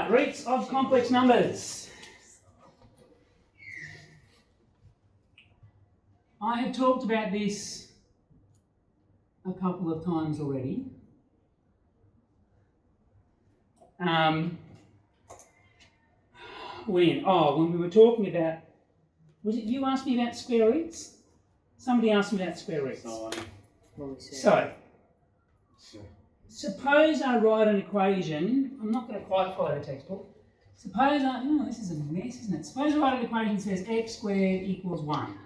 Right, roots of complex numbers. I have talked about this a couple of times already. When we were talking about, was it you asked me about square roots? Somebody asked me about square roots. So, suppose I write an equation. I'm not going to quite follow the textbook. Suppose this is a mess, isn't it? Suppose I write an equation that says x squared equals 1.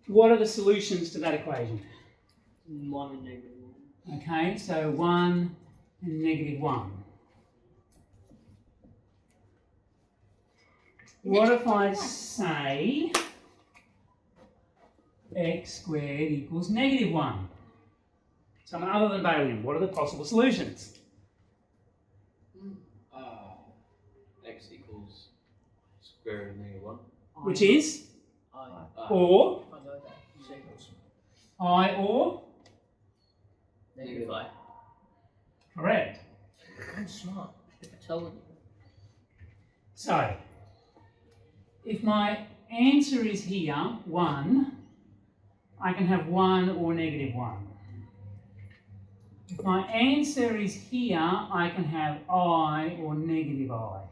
What are the solutions to that equation? 1 and negative 1. Okay, so 1 and negative 1. What if I say x squared equals negative 1? Someone other than Bailey, what are the possible solutions? X equals square root of negative 1. Which is? Or? I or? Negative I. Correct. I'm smart. I'm telling you. So, if my answer is here, 1, I can have 1 or negative 1. If my answer is here, I can have I or negative I.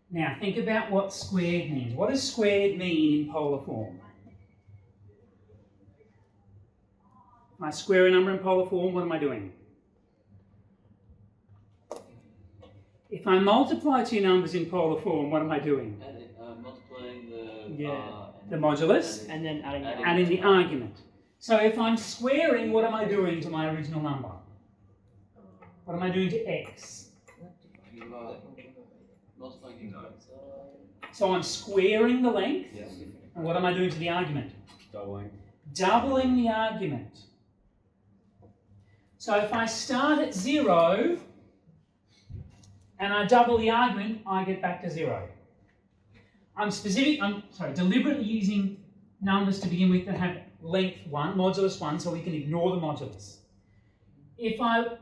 Now, think about what squared means. What does squared mean in polar form? If I square a number in polar form, what am I doing? If I multiply two numbers in polar form, what am I doing? Multiplying the modulus and then adding and in the argument. So if I'm squaring, what am I doing to my original number? What am I doing to x? Multiplying the So I'm squaring the length, yeah. and what am I doing to the argument? Doubling. Doubling the argument. So if I start at 0 and I double the argument, I get back to 0. I'm deliberately using numbers to begin with that have length 1, modulus 1, so we can ignore the modulus. If I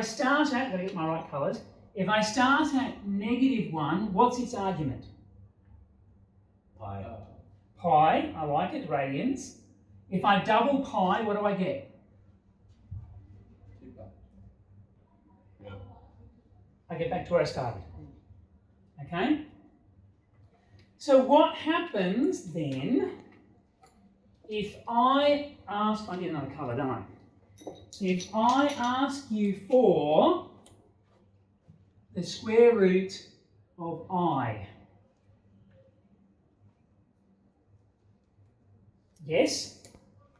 start at, gotta get my right colours, if I start at negative 1, what's its argument? Pi. Pi, I like it, radians. If I double pi, what do I get? 2 pi. Yeah. I get back to where I started. Okay? So what happens then if I ask, I need another colour, don't I? If I ask you for the square root of I. Yes?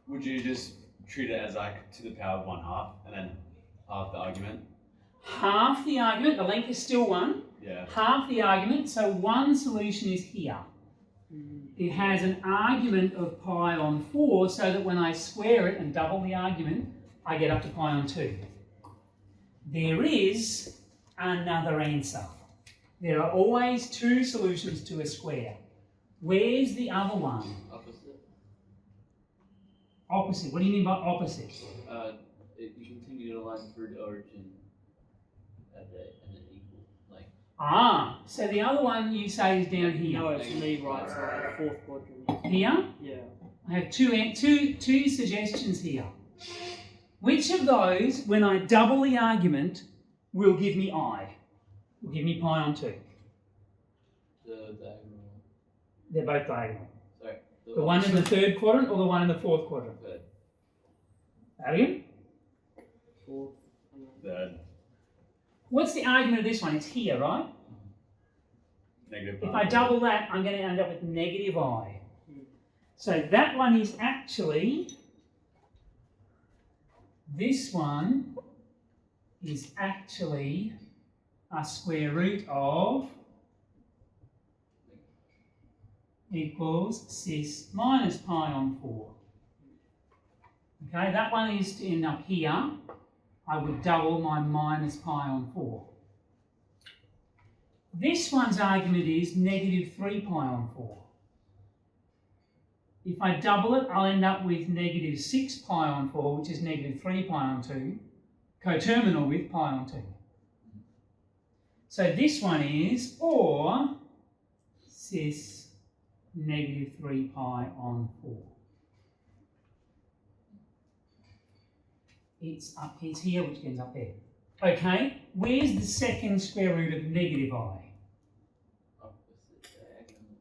Would you just treat it as like to the power of 1/2 and then half the argument? Half the argument, the length is still 1. Yeah. Half the argument, so one solution is here. It has an argument of pi on 4, so that when I square it and double the argument, I get up to pi on 2. There is another answer. There are always two solutions to a square. Where's the other one? Opposite. Opposite. What do you mean by opposite? You continue to line through the origin and then equal. So the other one you say is down here. No, it's me right side, fourth quadrant. Here? Yeah. I have two suggestions here. Which of those, when I double the argument, will give me I? Will give me pi on 2? The diagonal. They're both diagonal. Sorry. The one in the third quadrant or the one in the fourth quadrant? Third. Argand? Fourth. Third. What's the argument of this one? It's here, right? Negative If pi. I double that, I'm going to end up with negative I. So that one is actually, this one is actually a square root of equals cis minus pi on 4. Okay, that one is to end up here. I would double my minus pi on 4. This one's argument is negative 3 pi on 4. If I double it, I'll end up with negative 6 pi on 4, which is negative 3 pi on 2, coterminal with pi on 2. So this one is, or cis negative 3 pi on 4. It's here, which ends up there. Okay, where's the second square root of negative I? Opposite diagonal,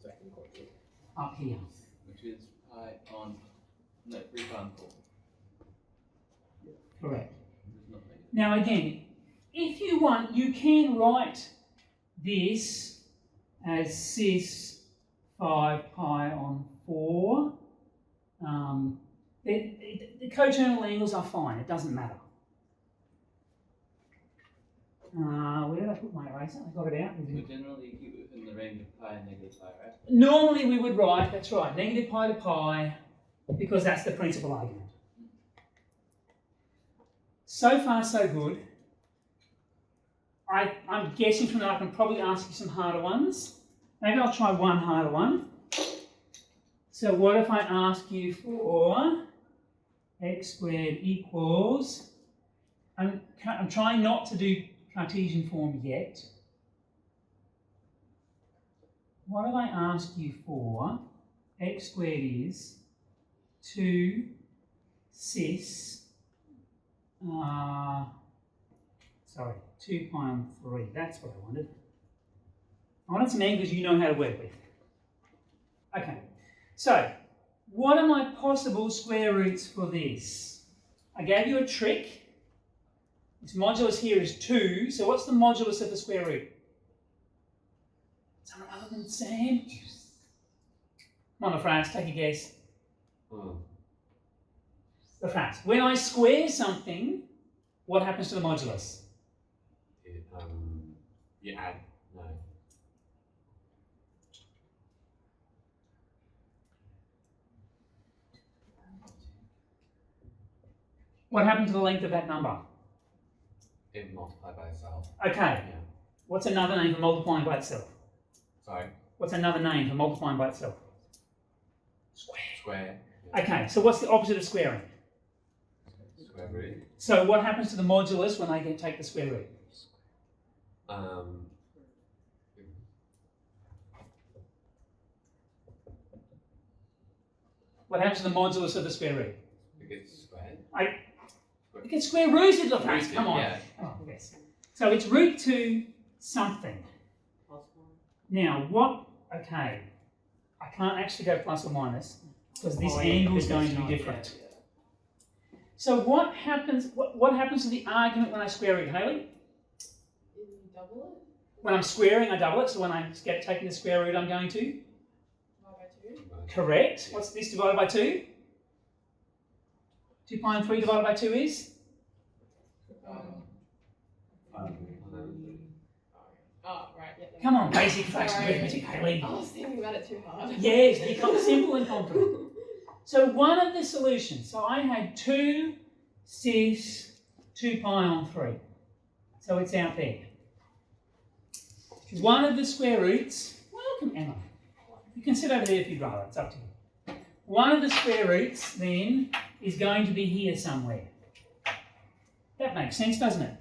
Second quadrant. Up here. which is pi on, no, 3 pi on 4. Correct. There's nothing. Now again, if you want, you can write this as cis 5 pi on 4. The coterminal angles are fine, it doesn't matter. Where did I put my eraser? I got it out. So generally you keep it within the range of pi and negative pi, right? Normally we would write, that's right, negative pi to pi, because that's the principal argument. So far so good. I'm guessing from that I can probably ask you some harder ones. Maybe I'll try one harder one. So what if I ask you for x squared equals, I'm trying not to do Cartesian form yet. What if I ask you for x squared is 2 cis, 2 pi on 3, that's what I wanted. I wanted some angles you know how to work with. Okay, so what are my possible square roots for this? I gave you a trick. Its modulus here is 2, so what's the modulus of the square root? Someone other than Sam? Come on, France, take a guess. The France. When I square something, what happens to the modulus? You add, no. What happens to the length of that number? It multiplied by itself. Okay. Yeah. What's another name for multiplying by itself? Sorry. What's another name for multiplying by itself? Square. Square. Okay, so what's the opposite of squaring? Square root. So what happens to the modulus when I take the square root? What happens to the modulus of the square root? It gets squared. It gets square rooted, look, Rooted, come on. yeah. Oh, yes. So it's root 2 something. Plus 1. Now, what, okay, I can't actually go plus or minus because this Oh, yeah, angle is because going to it's be not, different. yeah. So what happens to the argument when I square root, Hayley? You double it? When I'm squaring, I double it, so when I get taking the square root, I'm going to? Divide by 2? Correct. What's this divided by 2? 2 pi and 3 divided by 2 is? Oh, right, yeah. Come on, basic fraction Sorry. arithmetic, Hayley. I was thinking about it too hard. Yes, become simple and confident. So one of the solutions, so I had 2 cis 2 pi on 3. So it's out there. One of the square roots, welcome Emma. You can sit over there if you'd rather, it's up to you. One of the square roots then is going to be here somewhere. That makes sense, doesn't it?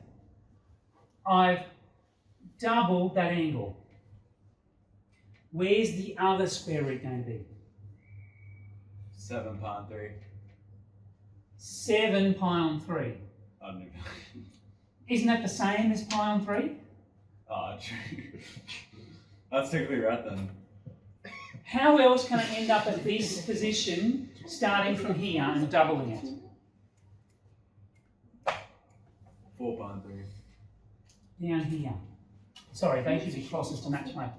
I've doubled that angle. Where's the other square root going to be? 7 pi on 3. 7 pi on 3. I don't know. Isn't that the same as pi on 3? Oh, true. That's technically right then. How else can I end up at this position starting from here and doubling it? 4 pi on 3. Down here. Sorry, they should be crosses to match my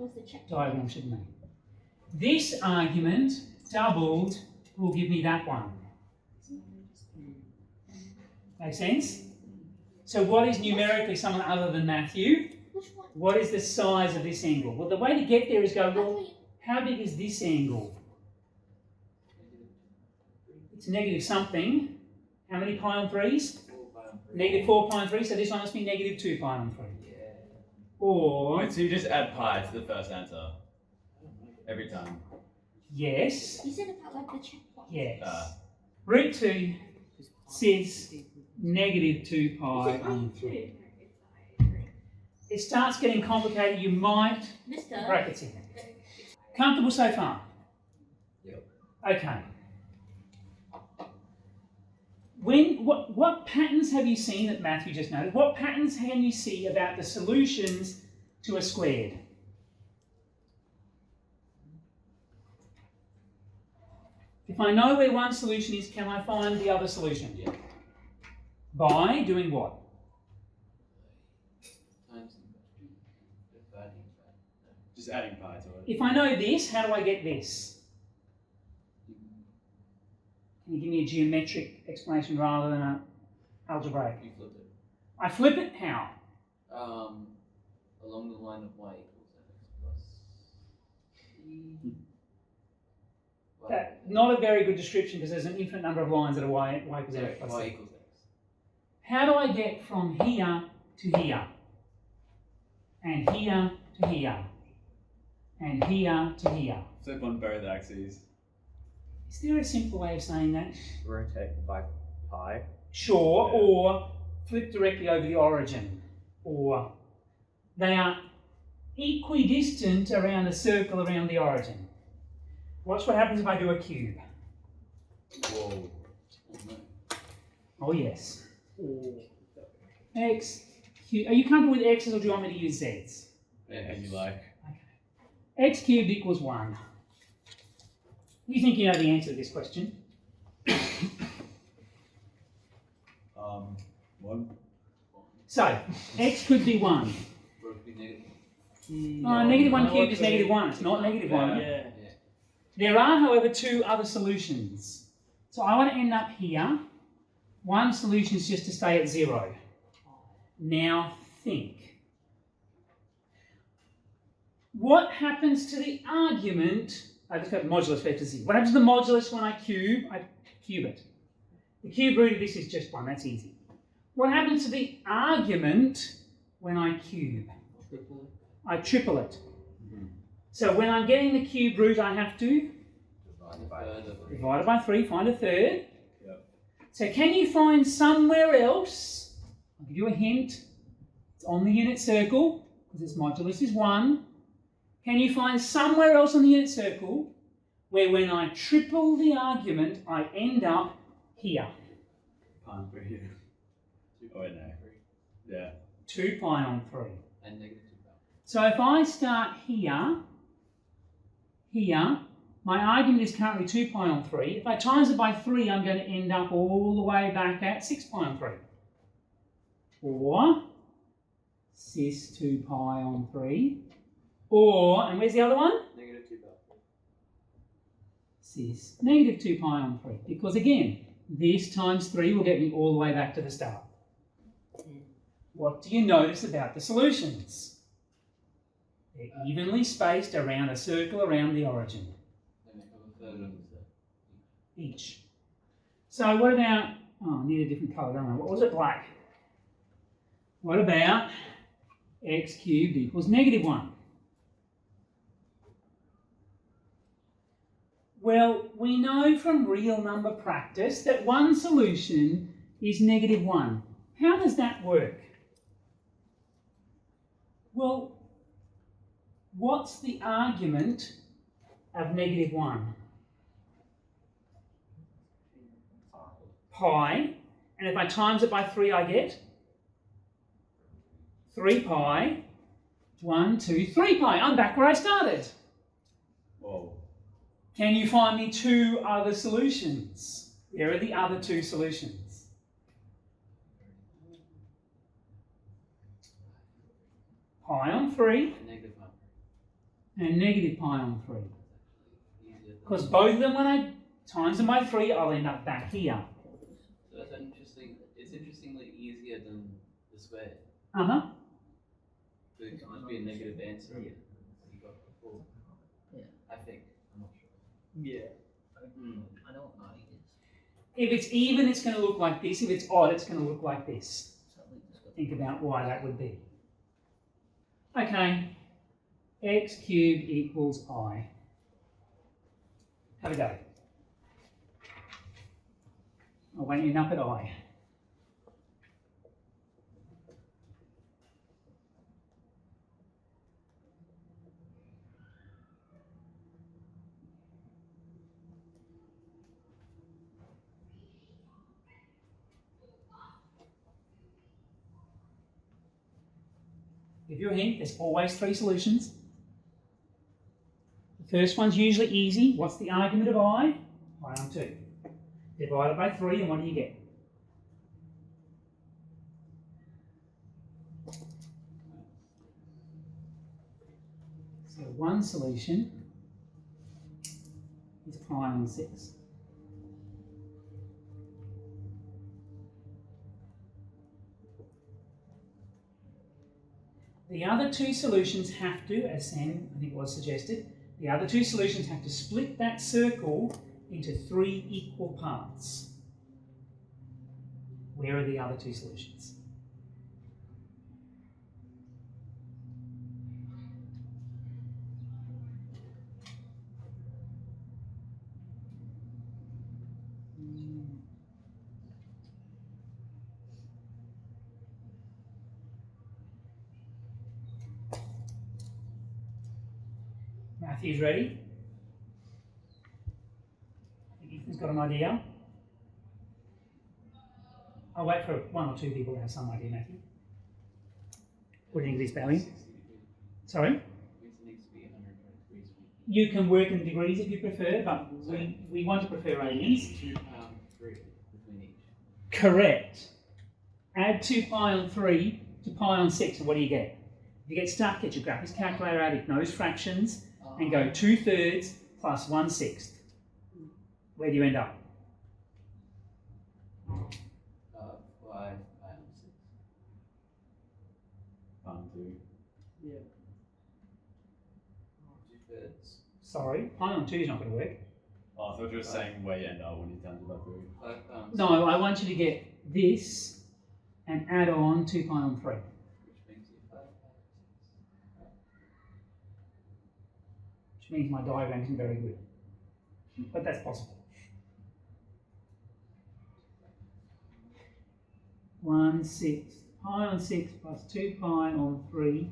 diagram, shouldn't they? This argument, doubled, will give me that one. Make sense? So what is numerically someone other than Matthew? Which one? What is the size of this angle? Well, the way to get there is go, well, how big is this angle? It's negative something. How many pi on 3s? 4 pi on 3. Negative 4 pi on 3, so this one must be negative 2 pi on 3. Yeah. Or, Wait, so you just add pi to the first answer every time? Yes. You said about like the checkpoint. Yes. Root 2 says negative 2 pi on 3. It starts getting complicated. You might Mister. brackets in it. Comfortable so far? Yep. Okay. What patterns have you seen that Matthew just noted? What patterns can you see about the solutions to a squared? If I know where one solution is, can I find the other solution? Yeah. By doing what? Times dividing by. Just adding pi to it. If I know this, how do I get this? Can you give me a geometric explanation rather than an algebraic? You flip it. I flip it, how? Along the line of y equals mx plus e. Not a very good description because there's an infinite number of lines that are y equals mx plus Y c. equals x. How do I get from here to here? And here to here? And here to here? Flip on both axes. Is there a simple way of saying that? Rotate by pi. Sure, Yeah. or flip directly over the origin. Or they are equidistant around a circle around the origin. Watch what happens if I do a cube. Whoa. Oh no. Oh yes. X cube. Are you comfortable with x's or do you want me to use z's? As you like. X cubed equals 1. You think you know the answer to this question? 1. So, x could be 1. Or it could be negative. Negative 1 cubed is negative 1. It's not negative 1. Yeah. There are, however, 2 other solutions. So I want to end up here. One solution is just to stay at 0. Now think. What happens to the argument? I just got modulus vector z. What happens to the modulus when I cube? I cube it. The cube root of this is just 1. That's easy. What happens to the argument when I cube? I triple it. So when I'm getting the cube root, I have to divide it by 3, find a third. Yep. So can you find somewhere else? I'll give you a hint. It's on the unit circle, because its modulus is 1. Can you find somewhere else on the unit circle where when I triple the argument, I end up here? Pi on 3 here. Oh wait, no. Yeah. 2 pi on 3. And negative 2 pi. So if I start here, my argument is currently 2 pi on 3. If I times it by 3, I'm going to end up all the way back at 6 pi on 3. Or cis 2 pi on 3. Or, and where's the other one? Negative 2 pi. Cis negative 2 pi on 3. Because again, this times 3 will get me all the way back to the start. What do you notice about the solutions? They're evenly spaced around a circle around the origin. They make up a third of the set. Each. So what about, oh, I need a different colour, don't I? What was it, black? What about x cubed equals negative 1? Well, we know from real number practice that one solution is negative 1. How does that work? Well, what's the argument of negative 1? Pi, and if I times it by 3, I get 3 pi, 1, 2, 3 pi. I'm back where I started. Whoa. Can you find me 2 other solutions? Here are the other 2 solutions. Pi on 3 And negative 1. and negative pi on 3. Easier than- Because both of them, when I times them by 3, I'll end up back here. So that's interesting. It's interestingly easier than the square. Uh-huh. So it must be a negative answer. You got before. Yeah. I think. I'm not sure. Yeah. I know what naughty is. If it's even, it's going to look like this. If it's odd, it's going to look like this. Think about why that would be. Okay. X cubed equals I. Have a go. I want you up at I. Give you a hint, there's always 3 solutions. The first one's usually easy. What's the argument of I? I on 2. Divided by 3, and what do you get? So one solution is pi on 6. The other 2 solutions have to, as Sam, I think was suggested, the other 2 solutions have to split that circle into 3 equal parts. Where are the other 2 solutions? Matthew's ready. I think Ethan's got an idea. I'll wait for 1 or 2 people to have some idea, Matthew. What do you think of this, Bailey? Sorry? It needs to be 120 degrees. You can work in degrees if you prefer, but we want to prefer radians. 2 pi on 3 between each. Correct. Add 2 pi on 3 to pi on 6, and what do you get? If you get stuck, get your graphics calculator out, ignore fractions, and go 2/3 plus 1/6. Where do you end up? 5 pi on 6. 1, 2. Yeah. 2/3. Sorry, pi on 2 is not going to work. Oh, I thought you were saying where you end up when you times it by 3. 5 pi on No, I want you to get this and add on 2 pi on 3. 6, which brings you 5 pi on 6. Which means my diagram isn't very good. But that's possible. 1/6. Pi on 6 plus 2 pi on 3.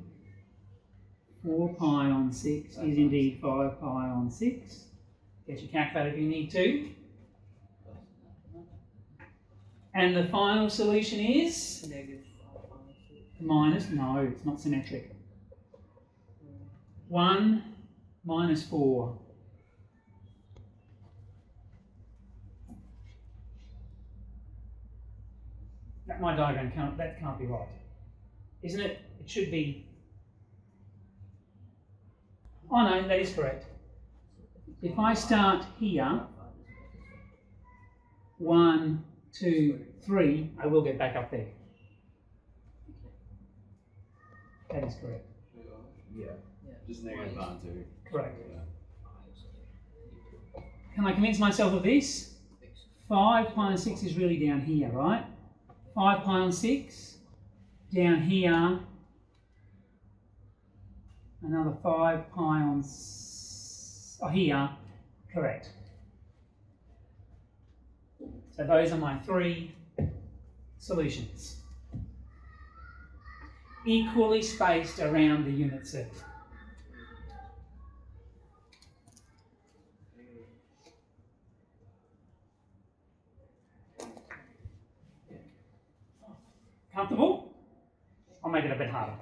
4 pi on 6 is indeed 5 pi on 6. Get your calculator if you need to. And the final solution is? Negative 5 pi on 6. Minus, no, it's not symmetric. 1 minus 4. My diagram can't be right. Isn't it? It should be. Oh no, that is correct. If I start here, 1, 2, 3, I will get back up there. That is correct. Yeah. Just negative 1, 2. Correct. Yeah. Can I convince myself of this? 5 pi on 6 is really down here, right? 5 pi on 6, down here, another 5 pi on, here, correct. So those are my 3 solutions. Equally spaced around the unit circle. Comfortable? I'll make it a bit harder.